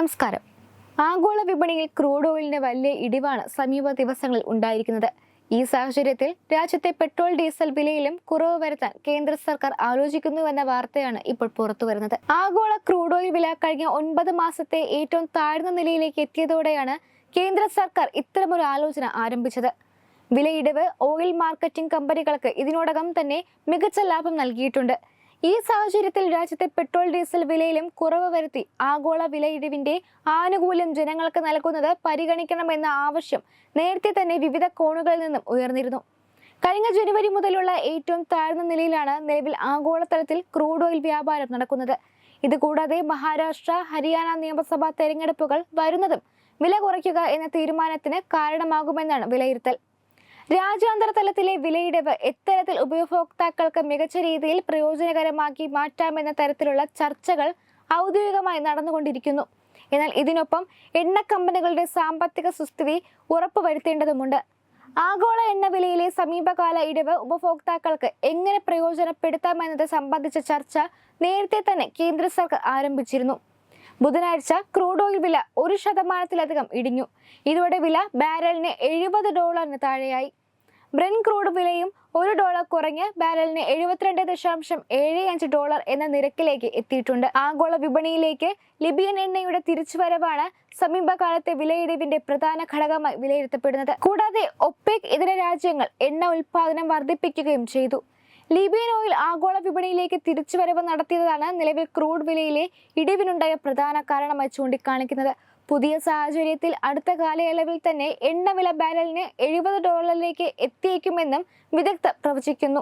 നമസ്കാരം. ആഗോള വിപണിയിൽ ക്രൂഡ് ഓയിലിന് വലിയ ഇടിവാണ് സമീപ ദിവസങ്ങളിൽ ഉണ്ടായിരിക്കുന്നത്. ഈ സാഹചര്യത്തിൽ രാജ്യത്തെ പെട്രോൾ ഡീസൽ വിലയിലും കുറവ് വരുത്താൻ കേന്ദ്ര സർക്കാർ ആലോചിക്കുന്നുവെന്ന വാർത്തയാണ് ഇപ്പോൾ പുറത്തുവരുന്നത്. ആഗോള ക്രൂഡ് ഓയിൽ വില കഴിഞ്ഞ 9 മാസത്തെ ഏറ്റവും താഴ്ന്ന നിലയിലേക്ക് എത്തിയതോടെയാണ് കേന്ദ്ര സർക്കാർ ഇത്തരമൊരു ആലോചന ആരംഭിച്ചത്. വിലയിടിവ് ഓയിൽ മാർക്കറ്റിംഗ് കമ്പനികൾക്ക് ഇതിനോടകം തന്നെ മികച്ച ലാഭം നൽകിയിട്ടുണ്ട്. ഈ സാഹചര്യത്തിൽ രാജ്യത്തെ പെട്രോൾ ഡീസൽ വിലയിലും കുറവ് വരുത്തി ആഗോള വിലയിടിവിന്റെ ആനുകൂല്യം ജനങ്ങൾക്ക് നൽകുന്നത് പരിഗണിക്കണമെന്ന ആവശ്യം നേരത്തെ തന്നെ വിവിധ കോണുകളിൽ നിന്നും ഉയർന്നിരുന്നു. കഴിഞ്ഞ ജനുവരി മുതലുള്ള ഏറ്റവും താഴ്ന്ന നിലയിലാണ് നിലവിൽ ആഗോളതലത്തിൽ ക്രൂഡ് ഓയിൽ വ്യാപാരം നടക്കുന്നത്. ഇതുകൂടാതെ മഹാരാഷ്ട്ര, ഹരിയാന നിയമസഭാ തെരഞ്ഞെടുപ്പുകൾ വരുന്നതും വില കുറയ്ക്കുക എന്ന തീരുമാനത്തിന് കാരണമാകുമെന്നാണ് വിലയിരുത്തൽ. രാജ്യാന്തര തലത്തിലെ വിലയിടിവ് എത്തരത്തിൽ ഉപഭോക്താക്കൾക്ക് മികച്ച രീതിയിൽ പ്രയോജനകരമാക്കി മാറ്റാമെന്ന തരത്തിലുള്ള ചർച്ചകൾ ഔദ്യോഗികമായി നടന്നുകൊണ്ടിരിക്കുന്നു. എന്നാൽ ഇതിനൊപ്പം എണ്ണ കമ്പനികളുടെ സാമ്പത്തിക സുസ്ഥിതി ഉറപ്പുവരുത്തേണ്ടതുണ്ട്. ആഗോള എണ്ണ വിലയിലെ സമീപകാല ഇടിവ് ഉപഭോക്താക്കൾക്ക് എങ്ങനെ പ്രയോജനപ്പെടുത്താമെന്നത് സംബന്ധിച്ച ചർച്ച നേരത്തെ തന്നെ കേന്ദ്ര സർക്കാർ ആരംഭിച്ചിരുന്നു. ബുധനാഴ്ച ക്രൂഡ് ഓയിൽ വില 1% ഇടിഞ്ഞു. ഇതോടെ വില ബാരലിന് $70 താഴെയായി. ബ്രെന്റ് ക്രൂഡ് വിലയും $1 കുറഞ്ഞ് ബാരലിന് $72.75 എന്ന നിരക്കിലേക്ക് എത്തിയിട്ടുണ്ട്. ആഗോള വിപണിയിലേക്ക് ലിബിയൻ എണ്ണയുടെ തിരിച്ചുവരവാണ് സമീപകാലത്തെ വിലയിടിവിന്റെ പ്രധാന ഘടകമായി വിലയിരുത്തപ്പെടുന്നത്. കൂടാതെ ഒപെക് ഇതര രാജ്യങ്ങൾ എണ്ണ ഉൽപാദനം വർദ്ധിപ്പിക്കുകയും ചെയ്തു. ലിബിയൻ ഓയിൽ ആഗോള വിപണിയിലേക്ക് തിരിച്ചുവരവ് നടത്തിയതാണ് നിലവിൽ ക്രൂഡ് വിലയിലെ ഇടിവിനുണ്ടായ പ്രധാന കാരണമായി ചൂണ്ടിക്കാണിക്കുന്നത്. പുതിയ സാഹചര്യത്തിൽ അടുത്ത കാലയളവിൽ തന്നെ എണ്ണ വില ബാരലിന് $70 എത്തിയേക്കുമെന്നും വിദഗ്ധർ പ്രവചിക്കുന്നു.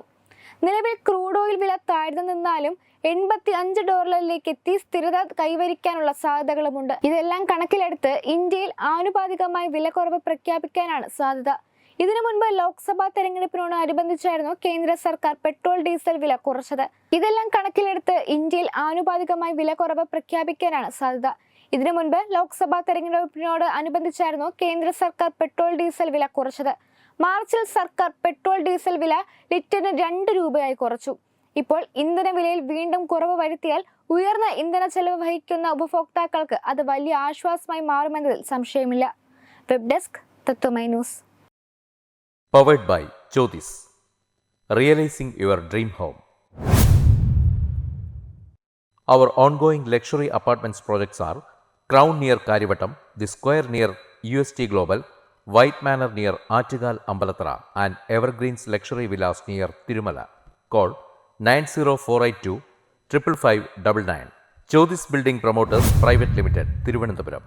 നിലവിൽ ക്രൂഡ് ഓയിൽ വില താഴ്ന്നു നിന്നാലും $85 എത്തി സ്ഥിരത കൈവരിക്കാനുള്ള സാധ്യതകളുമുണ്ട്. ഇതെല്ലാം കണക്കിലെടുത്ത് ഇന്ത്യയിൽ ആനുപാതികമായി വിലക്കുറവ് പ്രഖ്യാപിക്കാനാണ് സാധ്യത. ഇതിനു മുൻപ് ലോക്സഭാ തെരഞ്ഞെടുപ്പിനോടനുബന്ധിച്ചായിരുന്നു കേന്ദ്ര സർക്കാർ പെട്രോൾ ഡീസൽ വില കുറച്ചത്. ഇതെല്ലാം കണക്കിലെടുത്ത് ഇന്ത്യയിൽ ആനുപാതികമായി വിലക്കുറവ് പ്രഖ്യാപിക്കാനാണ് സാധ്യത. ഇതിനു മുൻപ് ലോക്സഭാ തെരഞ്ഞെടുപ്പിനോട് അനുബന്ധിച്ചായിരുന്നു കേന്ദ്ര സർക്കാർ പെട്രോൾ ഡീസൽ വില കുറച്ചത്. മാർച്ചിൽ സർക്കാർ പെട്രോൾ ഡീസൽ വില ലിറ്ററിന് $2 കുറച്ചു. ഇപ്പോൾ ഇന്ധന വിലയിൽ വീണ്ടും കുറവ് വരുത്തിയാൽ ഉയർന്ന ഇന്ധന ചെലവ് വഹിക്കുന്ന ഉപഭോക്താക്കൾക്ക് അത് വലിയ ആശ്വാസമായി മാറുമെന്നതിൽ സംശയമില്ല. Web desk Tatwamayi news. Powered by Jyotis, realizing your dream home. Our ongoing luxury apartments projects are Crown near Karivattam, The Square near UST Global, White Manor near Aattugal Ambalathara, and Evergreens Luxury Villas near Tirumala. Call 90482 55599. Jyotis Building Promoters Private Limited, Thiruvananthapuram.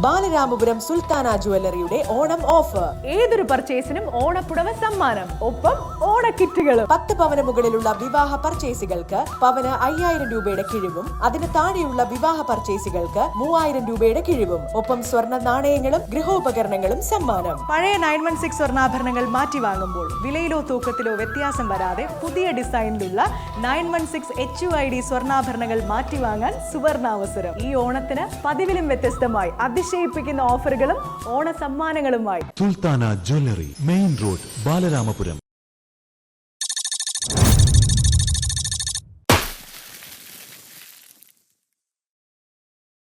Balaramapuram Sultana ജ്വല്ലറിയുടെ Onam offer. ഏതൊരു പർച്ചേസിനും ഓണപ്പുടവ സമ്മാനം, ഒപ്പം ഓണക്കിറ്റുകളും. 10 പവന് മുകളിലുള്ള വിവാഹ പർച്ചേസുകൾക്ക് പവന് 5000 രൂപയുടെ കിഴിവും, അതിന് താഴെയുള്ള വിവാഹ പർച്ചേസുകൾക്ക് 3000 രൂപയുടെ കിഴിവും, ഒപ്പം സ്വർണ്ണ നാണയങ്ങളും ഗൃഹോപകരണങ്ങളും സമ്മാനം. പഴയ 916 സ്വർണ്ണാഭരണങ്ങൾ മാറ്റി വാങ്ങുമ്പോൾ വിലയിലോ തൂക്കത്തിലോ വ്യത്യാസം വരാതെ പുതിയ ഡിസൈനിലുള്ള 916 HUID സ്വർണ്ണാഭരണങ്ങൾ മാറ്റി വാങ്ങാൻ സുവർണാവസരം. ഈ ഓണത്തിന് പതിവിലും വ്യത്യസ്തമായി അതിശയിപ്പിക്കുന്ന ഓഫറുകളും ഓണ സമ്മാനങ്ങളുമായി Sultana jewellery, main road, Balaramapuram.